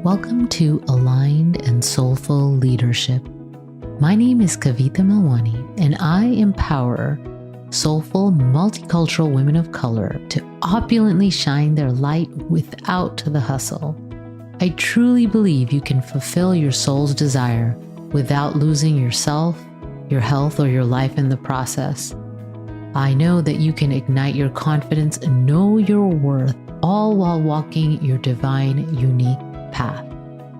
Welcome to Aligned and Soulful Leadership. My name is KAVITA MELWANI, and I empower soulful, multicultural women of color to opulently shine their light without the hustle. I truly believe you can fulfill your soul's desire without losing yourself, your health, or your life in the process. I know that you can ignite your confidence and know your worth, all while walking your divine, unique path.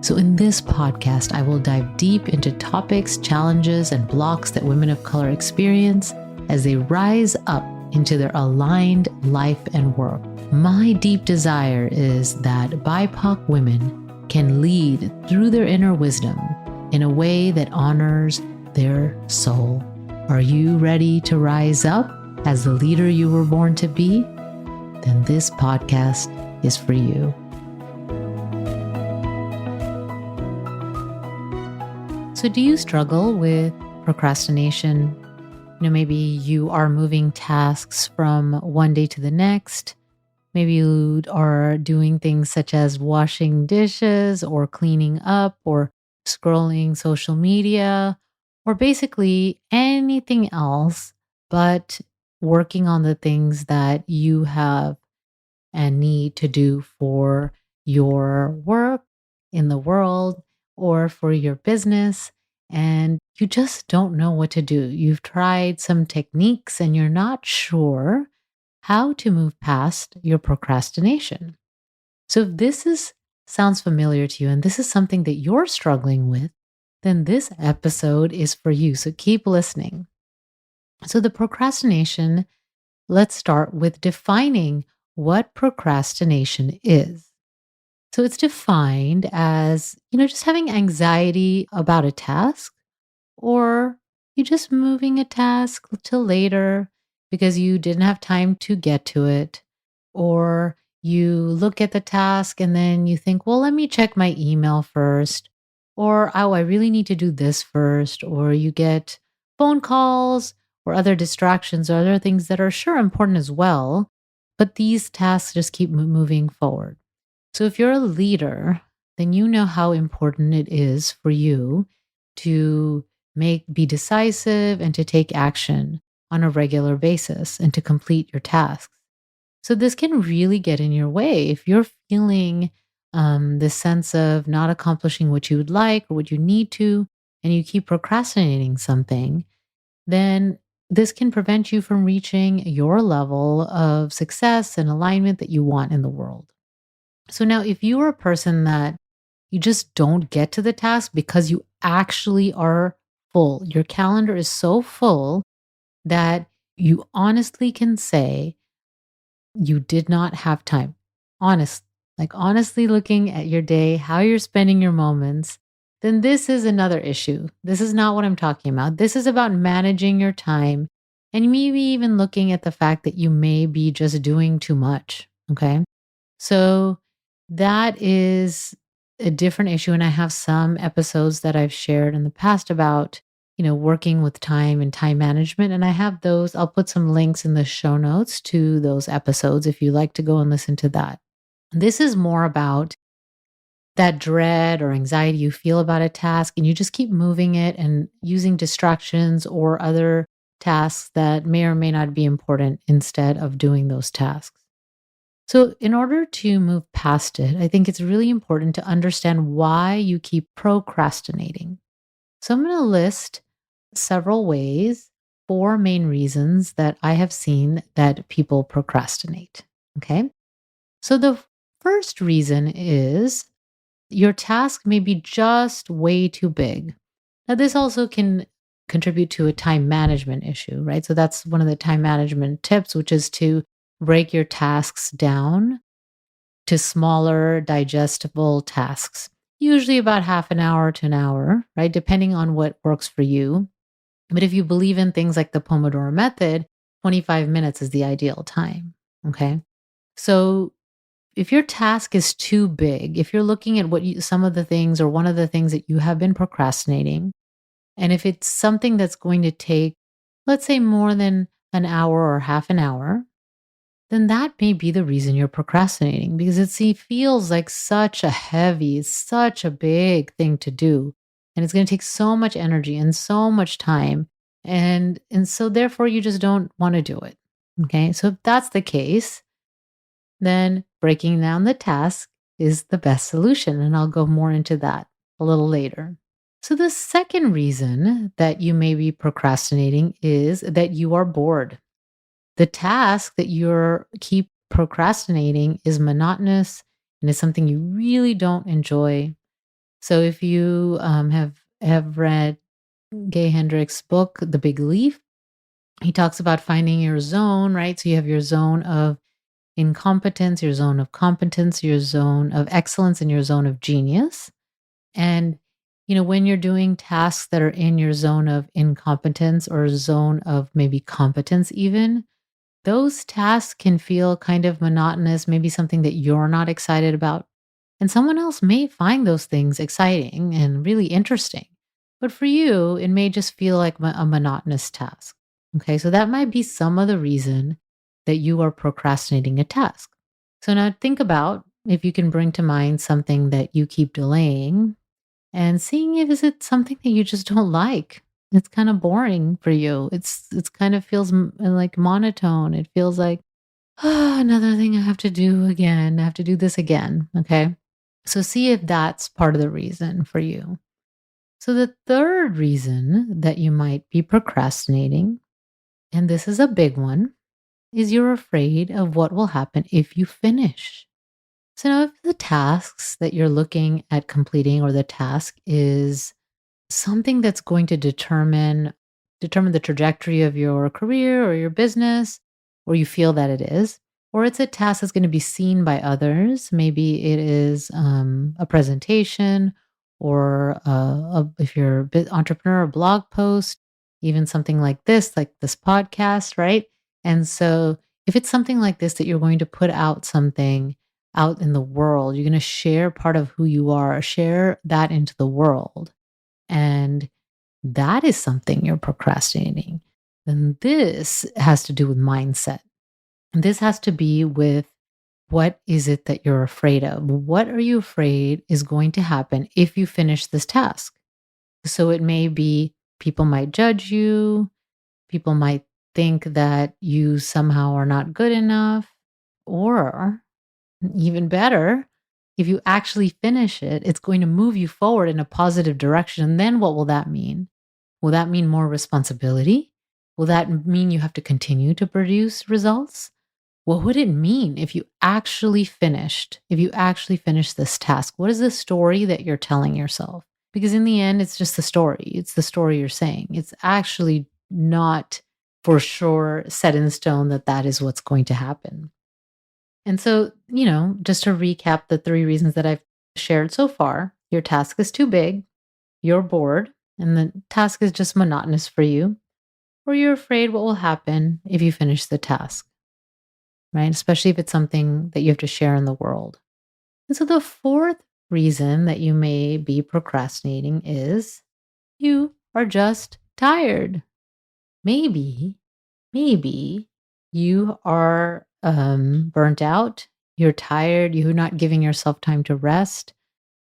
So in this podcast, I will dive deep into topics, challenges, and blocks that women of color experience as they rise up into their aligned life and work. My deep desire is that BIPOC women can lead through their inner wisdom in a way that honors their soul. Are you ready to rise up as the leader you were born to be? Then this podcast is for you. So do you struggle with procrastination? Maybe you are moving tasks from one day to the next. Maybe you are doing things such as washing dishes or cleaning up or scrolling social media or basically anything else but working on the things that you have and need to do for your work in the world or for your business, and you just don't know what to do. You've tried some techniques and you're not sure how to move past your procrastination. So if sounds familiar to you and this is something that you're struggling with, then this episode is for you. So keep listening. So the procrastination, let's start with defining what procrastination is. So it's defined as, just having anxiety about a task, or you just moving a task till later because you didn't have time to get to it, or you look at the task and then you think, well, let me check my email first, or, oh, I really need to do this first, or you get phone calls or other distractions or other things that are sure important as well, but these tasks just keep moving forward. So if you're a leader, then you know how important it is for you to be decisive and to take action on a regular basis and to complete your tasks. So this can really get in your way. If you're feeling this sense of not accomplishing what you would like or what you need to, and you keep procrastinating something, then this can prevent you from reaching your level of success and alignment that you want in the world. So now if you are a person that you just don't get to the task because you actually are full, your calendar is so full that you honestly can say you did not have time. Honestly looking at your day, how you're spending your moments, then this is another issue. This is not what I'm talking about. This is about managing your time and maybe even looking at the fact that you may be just doing too much. Okay. So that is a different issue. And I have some episodes that I've shared in the past about, working with time and time management. And I have those, I'll put some links in the show notes to those episodes if you like to go and listen to that. This is more about that dread or anxiety you feel about a task and you just keep moving it and using distractions or other tasks that may or may not be important instead of doing those tasks. So in order to move past it, I think it's really important to understand why you keep procrastinating. So I'm going to list several ways, 4 main reasons that I have seen that people procrastinate. Okay. So the first reason is your task may be just way too big. Now, this also can contribute to a time management issue, right? So that's one of the time management tips, which is to break your tasks down to smaller, digestible tasks, usually about half an hour to an hour, right? Depending on what works for you. But if you believe in things like the Pomodoro method, 25 minutes is the ideal time. Okay. So if your task is too big, if you're looking at some of the things or one of the things that you have been procrastinating, and if it's something that's going to take, let's say, more than an hour or half an hour, then that may be the reason you're procrastinating because feels like such a big thing to do. And it's going to take so much energy and so much time. And so therefore you just don't want to do it. Okay. So if that's the case, then breaking down the task is the best solution. And I'll go more into that a little later. So the second reason that you may be procrastinating is that you are bored. The task that you're keep procrastinating is monotonous and is something you really don't enjoy. So if you have read Gay Hendricks' book, The Big Leap, he talks about finding your zone, right? So you have your zone of incompetence, your zone of competence, your zone of excellence, and your zone of genius. And when you're doing tasks that are in your zone of incompetence or zone of maybe competence, even those tasks can feel kind of monotonous, maybe something that you're not excited about. And someone else may find those things exciting and really interesting. But for you, it may just feel like a monotonous task. Okay, so that might be some of the reason that you are procrastinating a task. So now think about if you can bring to mind something that you keep delaying and seeing if is it something that you just don't like. It's kind of boring for you. It's kind of feels like monotone. It feels like, another thing I have to do again. I have to do this again. Okay. So see if that's part of the reason for you. So the third reason that you might be procrastinating, and this is a big one, is you're afraid of what will happen if you finish. So now if the tasks that you're looking at completing or the task is something that's going to determine the trajectory of your career or your business, or you feel that it is, or it's a task that's going to be seen by others. Maybe it is a presentation, or if you're an entrepreneur, a blog post, even something like this podcast, right? And so if it's something like this that you're going to put out something out in the world, you're going to share part of who you are, share that into the world. And that is something you're procrastinating. Then this has to do with mindset. And this has to be with what is it that you're afraid of? What are you afraid is going to happen if you finish this task? So it may be people might judge you, people might think that you somehow are not good enough, or even better, if you actually finish it, it's going to move you forward in a positive direction. And then what will that mean? Will that mean more responsibility? Will that mean you have to continue to produce results? What would it mean if you actually finished this task? What is the story that you're telling yourself? Because in the end, it's just the story. It's the story you're saying. It's actually not for sure set in stone that that is what's going to happen. And so, just to recap the three reasons that I've shared so far, your task is too big, you're bored, and the task is just monotonous for you, or you're afraid what will happen if you finish the task, right? Especially if it's something that you have to share in the world. And so the fourth reason that you may be procrastinating is you are just tired. Maybe you are burnt out, you're tired, you're not giving yourself time to rest.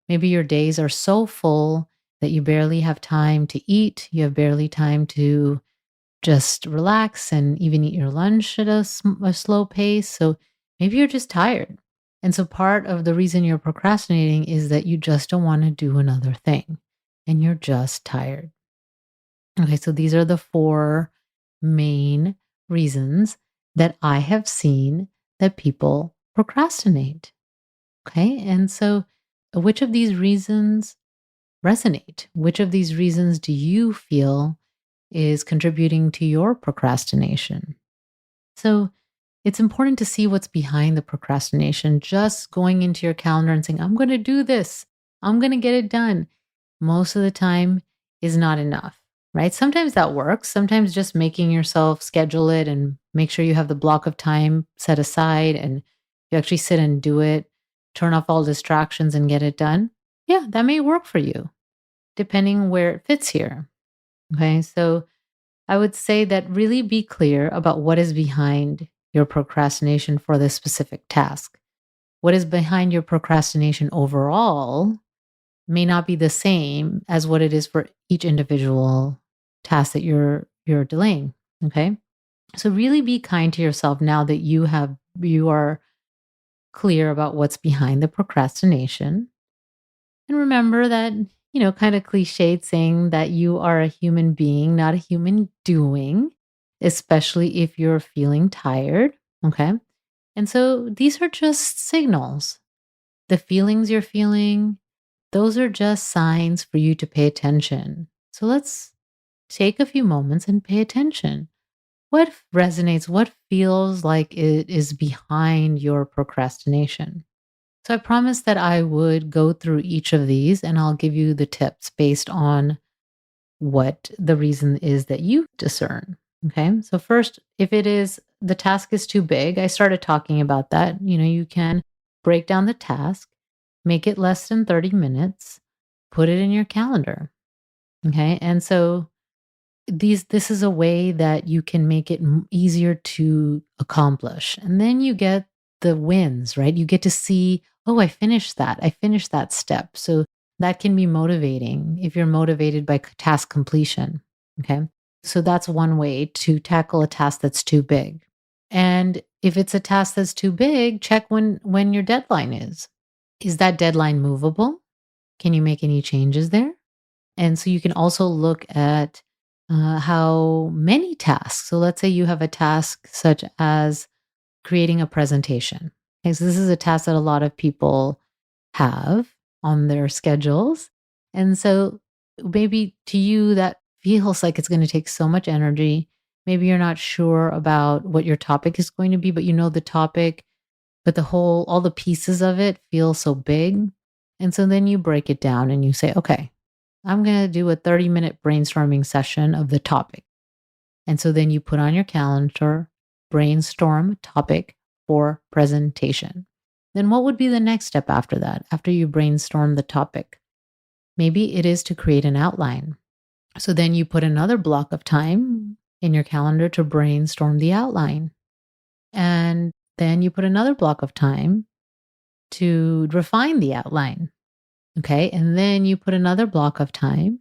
Maybe your days are so full that you barely have time to eat, you have barely time to just relax and even eat your lunch at a slow pace. So maybe you're just tired. And so part of the reason you're procrastinating is that you just don't want to do another thing and you're just tired. Okay, so these are the four main reasons that I have seen that people procrastinate. Okay, and so which of these reasons resonate? Which of these reasons do you feel is contributing to your procrastination? So it's important to see what's behind the procrastination. Just going into your calendar and saying, I'm going to do this, I'm going to get it done, most of the time is not enough, right? Sometimes that works. Sometimes just making yourself schedule it and make sure you have the block of time set aside and you actually sit and do it, turn off all distractions and get it done. Yeah, that may work for you, depending where it fits here. Okay, so I would say that really be clear about what is behind your procrastination for this specific task. What is behind your procrastination overall may not be the same as what it is for each individual task that you're delaying. Okay? So really be kind to yourself now that you are clear about what's behind the procrastination. And remember that, kind of cliched saying that you are a human being, not a human doing, especially if you're feeling tired. Okay. And so these are just signals. The feelings you're feeling, those are just signs for you to pay attention. So let's take a few moments and pay attention. What resonates? What feels like it is behind your procrastination? So I promised that I would go through each of these and I'll give you the tips based on what the reason is that you discern. Okay. So, first, if it is the task is too big, I started talking about that. You can break down the task, make it less than 30 minutes, put it in your calendar. Okay. And so, this is a way that you can make it easier to accomplish. And then you get the wins, right? You get to see, oh, I finished that. I finished that step. So that can be motivating if you're motivated by task completion. Okay. So that's one way to tackle a task that's too big. And if it's a task that's too big, check when your deadline is. Is that deadline movable? Can you make any changes there? And so you can also look at how many tasks. So let's say you have a task such as creating a presentation. Okay, so this is a task that a lot of people have on their schedules. And so maybe to you, that feels like it's going to take so much energy. Maybe you're not sure about what your topic is going to be, but you know the topic, but all the pieces of it feel so big. And so then you break it down and you say, okay, I'm going to do a 30-minute brainstorming session of the topic. And so then you put on your calendar, brainstorm topic for presentation. Then what would be the next step after that, after you brainstorm the topic? Maybe it is to create an outline. So then you put another block of time in your calendar to brainstorm the outline. And then you put another block of time to refine the outline. Okay. And then you put another block of time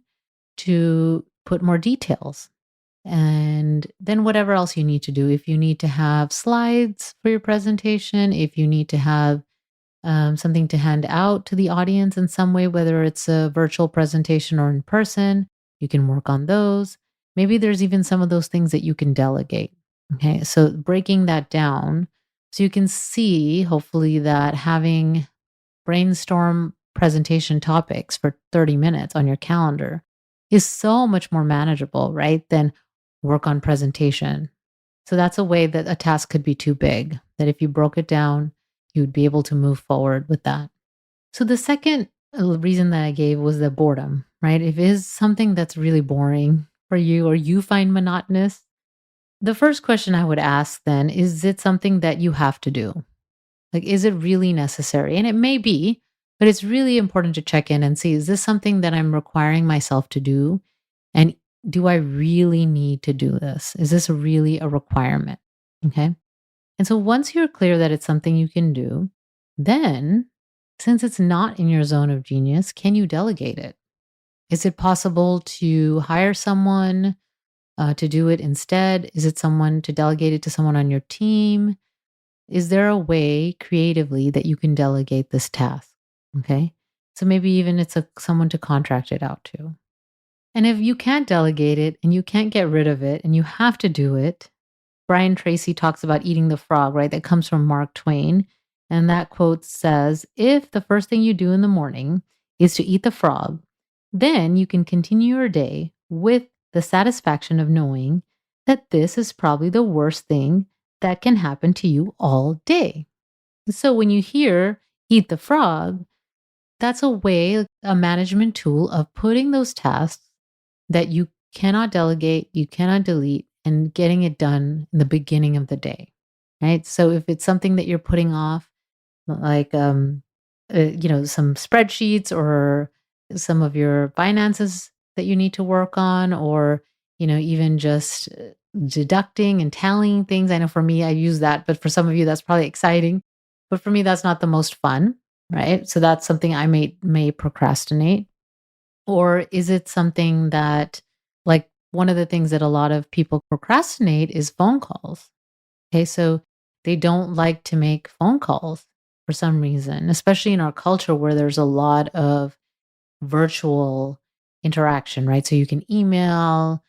to put more details. And then whatever else you need to do. If you need to have slides for your presentation, if you need to have something to hand out to the audience in some way, whether it's a virtual presentation or in person, you can work on those. Maybe there's even some of those things that you can delegate. Okay. So breaking that down so you can see, hopefully, that having brainstorm presentation topics for 30 minutes on your calendar is so much more manageable, right? Than work on presentation. So that's a way that a task could be too big, that if you broke it down, you'd be able to move forward with that. So the second reason that I gave was the boredom, right? If it is something that's really boring for you or you find monotonous, the first question I would ask then is it something that you have to do? Like, is it really necessary? And it may be, but it's really important to check in and see, is this something that I'm requiring myself to do? And do I really need to do this? Is this really a requirement? Okay. And so once you're clear that it's something you can do, then since it's not in your zone of genius, can you delegate it? Is it possible to hire someone to do it instead? Is it someone to delegate it to someone on your team? Is there a way creatively that you can delegate this task? Okay. So maybe even it's someone to contract it out to. And if you can't delegate it and you can't get rid of it and you have to do it, Brian Tracy talks about eating the frog, right? That comes from Mark Twain. And that quote says, if the first thing you do in the morning is to eat the frog, then you can continue your day with the satisfaction of knowing that this is probably the worst thing that can happen to you all day. So when you hear eat the frog, that's a way, a management tool of putting those tasks that you cannot delegate, you cannot delete, and getting it done in the beginning of the day, right? So if it's something that you're putting off, like some spreadsheets or some of your finances that you need to work on, or even just deducting and tallying things. I know for me, I use that, but for some of you, that's probably exciting. But for me, that's not the most fun, right? So that's something I may procrastinate. Or is it something that, like, one of the things that a lot of people procrastinate is phone calls. Okay, so they don't like to make phone calls for some reason, especially in our culture where there's a lot of virtual interaction, right? So you can email,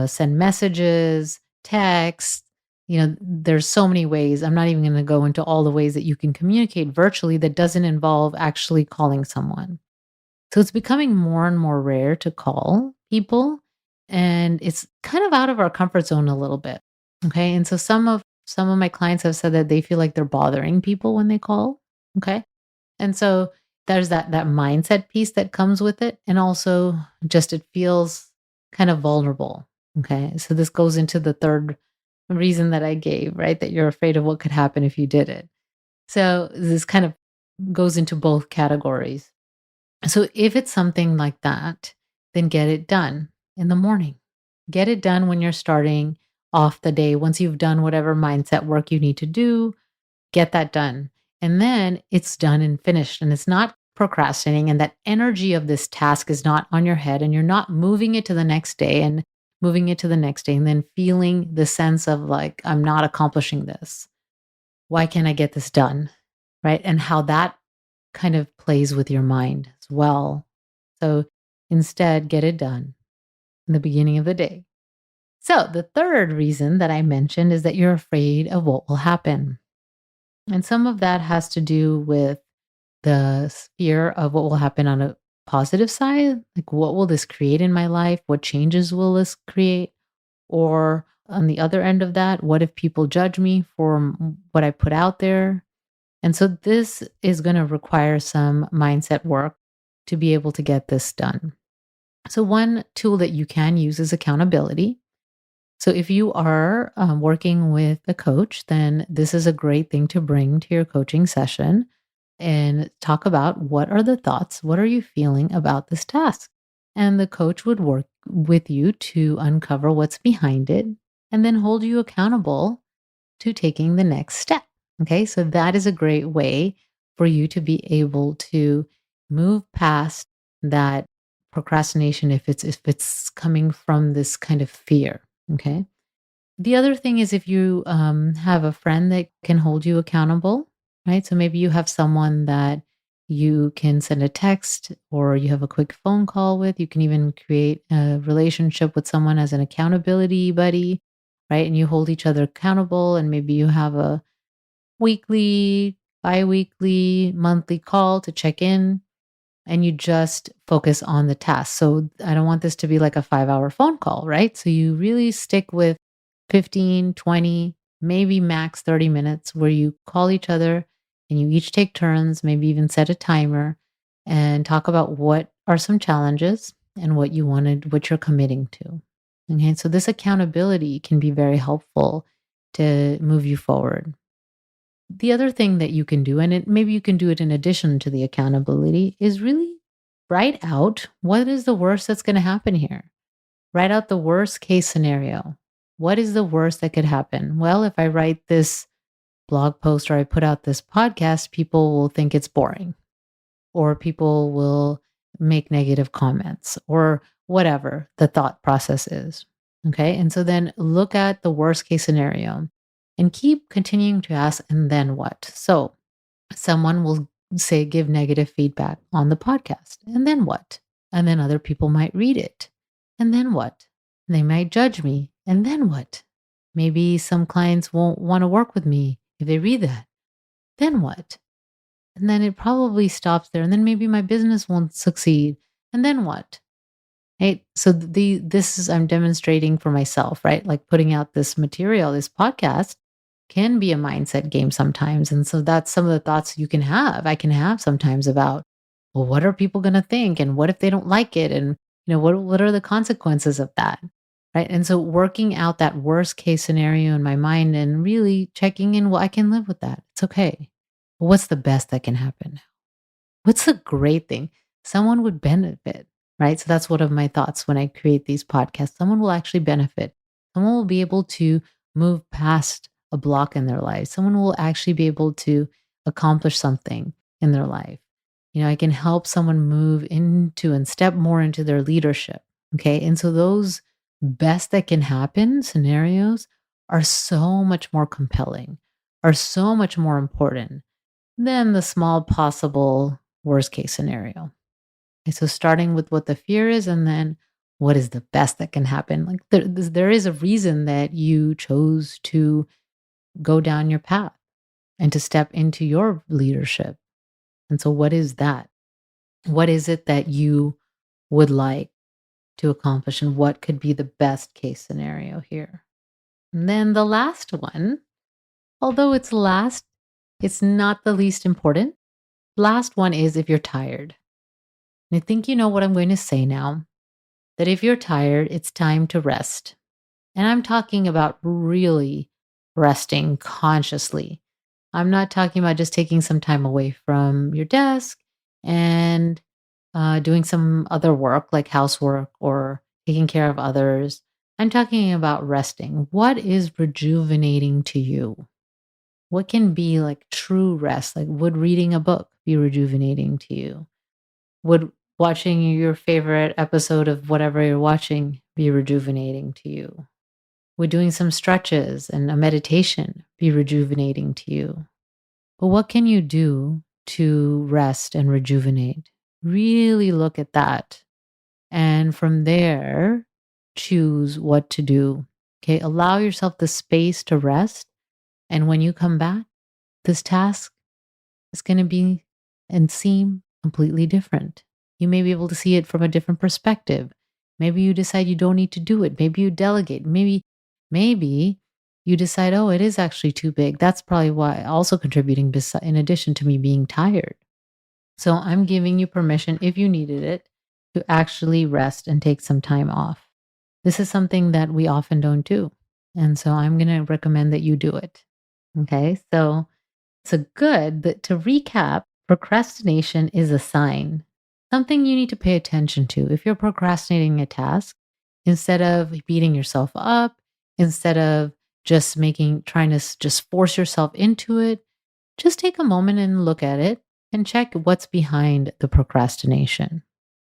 send messages, text. There's so many ways. I'm not even going to go into all the ways that you can communicate virtually that doesn't involve actually calling someone. So it's becoming more and more rare to call people, and it's kind of out of our comfort zone a little bit. Okay? And so some of my clients have said that they feel like they're bothering people when they call. Okay? And so there's that mindset piece that comes with it, and also just it feels kind of vulnerable. Okay? So this goes into the third reason that I gave, right? That you're afraid of what could happen if you did it. So this kind of goes into both categories. So if it's something like that, then get it done in the morning. Get it done when you're starting off the day. Once you've done whatever mindset work you need to do, get that done. And then it's done and finished. And it's not procrastinating. And that energy of this task is not on your head. And you're not moving it to the next day and moving it to the next day. And then feeling the sense of like, I'm not accomplishing this. Why can't I get this done? Right. And how that kind of plays with your mind as well. So instead, get it done in the beginning of the day. So the third reason that I mentioned is that you're afraid of what will happen. And some of that has to do with the fear of what will happen on a positive side. Like, what will this create in my life? What changes will this create? Or on the other end of that, what if people judge me for what I put out there? And so this is going to require some mindset work to be able to get this done. So, one tool that you can use is accountability. So, if you are working with a coach, then this is a great thing to bring to your coaching session and talk about what are the thoughts, what are you feeling about this task? And the coach would work with you to uncover what's behind it and then hold you accountable to taking the next step. Okay, so that is a great way for you to be able to move past that procrastination if it's coming from this kind of fear. Okay. The other thing is if you have a friend that can hold you accountable, right? So maybe you have someone that you can send a text or you have a quick phone call with. You can even create a relationship with someone as an accountability buddy, right? And you hold each other accountable, and maybe you have a weekly, bi-weekly, monthly call to check in, and you just focus on the task. So I don't want this to be like a 5-hour phone call, right? So you really stick with 15, 20, maybe max 30 minutes where you call each other and you each take turns, maybe even set a timer and talk about what are some challenges and what you're committing to. Okay, so this accountability can be very helpful to move you forward. The other thing that you can do, and maybe you can do it in addition to the accountability, is really write out what is the worst that's going to happen here. Write out the worst case scenario. What is the worst that could happen? Well, if I write this blog post or I put out this podcast, people will think it's boring, or people will make negative comments, or whatever the thought process is. Okay. And so then look at the worst case scenario and keep continuing to ask, and then what? So someone will say, give negative feedback on the podcast. And then what? And then other people might read it. And then what? They might judge me. And then what? Maybe some clients won't want to work with me if they read that. Then what? And then it probably stops there. And then maybe my business won't succeed. And then what? Right. So this is, I'm demonstrating for myself, right? Like putting out this material, this podcast can be a mindset game sometimes. And so that's some of the thoughts I can have sometimes about, well, what are people going to think? And what if they don't like it? And, what are the consequences of that? Right. And so working out that worst case scenario in my mind and really checking in, well, I can live with that. It's okay. But what's the best that can happen? What's the great thing? Someone would benefit, right? So that's one of my thoughts when I create these podcasts. Someone will actually benefit. Someone will be able to move past a block in their life. Someone will actually be able to accomplish something in their life. I can help someone move into and step more into their leadership. Okay. And so those best that can happen scenarios are so much more compelling, are so much more important than the small possible worst case scenario. Okay, so starting with what the fear is and then what is the best that can happen. Like there is a reason that you chose to go down your path and to step into your leadership. And so what is that? What is it that you would like to accomplish and what could be the best case scenario here? And then the last one, although it's last, it's not the least important. Last one is if you're tired. And I think you know what I'm going to say now, that if you're tired, it's time to rest. And I'm talking about really resting consciously. I'm not talking about just taking some time away from your desk and doing some other work like housework or taking care of others. I'm talking about resting. What is rejuvenating to you? What can be like true rest? Like, would reading a book be rejuvenating to you? Would watching your favorite episode of whatever you're watching be rejuvenating to you? Would doing some stretches and a meditation be rejuvenating to you? But what can you do to rest and rejuvenate? Really look at that. And from there, choose what to do. Okay. Allow yourself the space to rest. And when you come back, this task is going to be and seem completely different. You may be able to see it from a different perspective. Maybe you decide you don't need to do it. Maybe you delegate. Maybe you decide, oh, it is actually too big. That's probably why also contributing in addition to me being tired. So I'm giving you permission, if you needed it, to actually rest and take some time off. This is something that we often don't do. And so I'm going to recommend that you do it. Okay. So good, but to recap, procrastination is a sign, something you need to pay attention to. If you're procrastinating a task, instead of beating yourself up, instead of just trying to just force yourself into it, just take a moment and look at it and check what's behind the procrastination.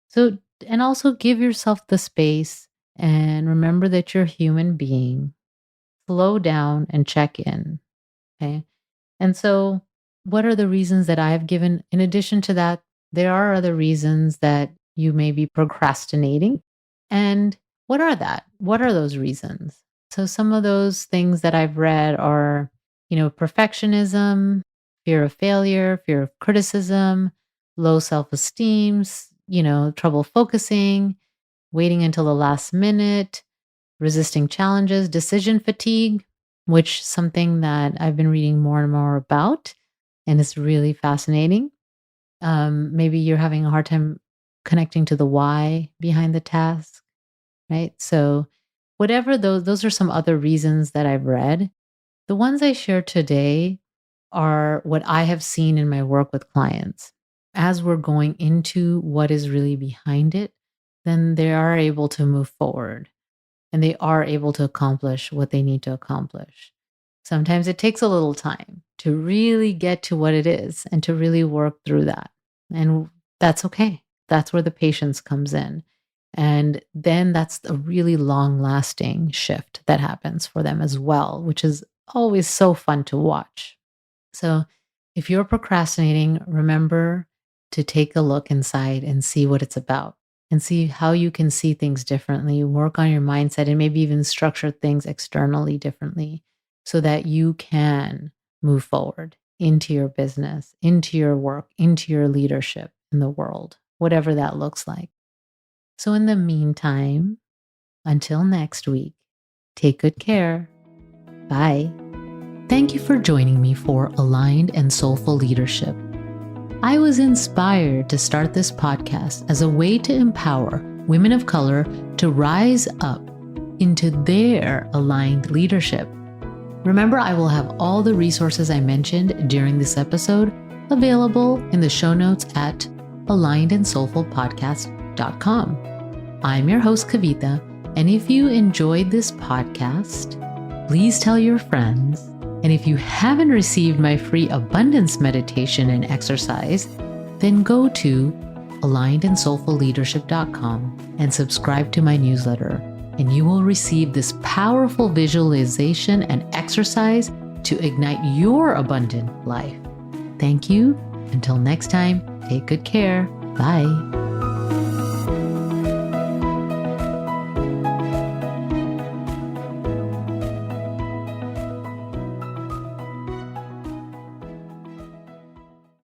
So, and also give yourself the space and remember that you're a human being. Slow down and check in. Okay. And so, what are the reasons that I have given? In addition to that, there are other reasons that you may be procrastinating. And what are that? What are those reasons? So, some of those things that I've read are, perfectionism, fear of failure, fear of criticism, low self-esteem, trouble focusing, waiting until the last minute, resisting challenges, decision fatigue, which is something that I've been reading more and more about, and it's really fascinating. Maybe you're having a hard time connecting to the why behind the task, right? So whatever those are some other reasons that I've read. The ones I share today are what I have seen in my work with clients. As we're going into what is really behind it, then they are able to move forward and they are able to accomplish what they need to accomplish. Sometimes it takes a little time to really get to what it is and to really work through that. And that's okay. That's where the patience comes in. And then that's a really long lasting shift that happens for them as well, which is always so fun to watch. So if you're procrastinating, remember to take a look inside and see what it's about and see how you can see things differently, work on your mindset, and maybe even structure things externally differently so that you can move forward into your business, into your work, into your leadership in the world, whatever that looks like. So in the meantime, until next week, take good care. Bye. Thank you for joining me for Aligned and Soulful Leadership. I was inspired to start this podcast as a way to empower women of color to rise up into their aligned leadership. Remember, I will have all the resources I mentioned during this episode available in the show notes at alignedandsoulfulpodcast.com. I'm your host, Kavita, And if you enjoyed this podcast, please tell your friends. And if you haven't received my free abundance meditation and exercise, then go to alignedandsoulfulleadership.com and subscribe to my newsletter, and you will receive this powerful visualization and exercise to ignite your abundant life. Thank you. Until next time, take good care. Bye.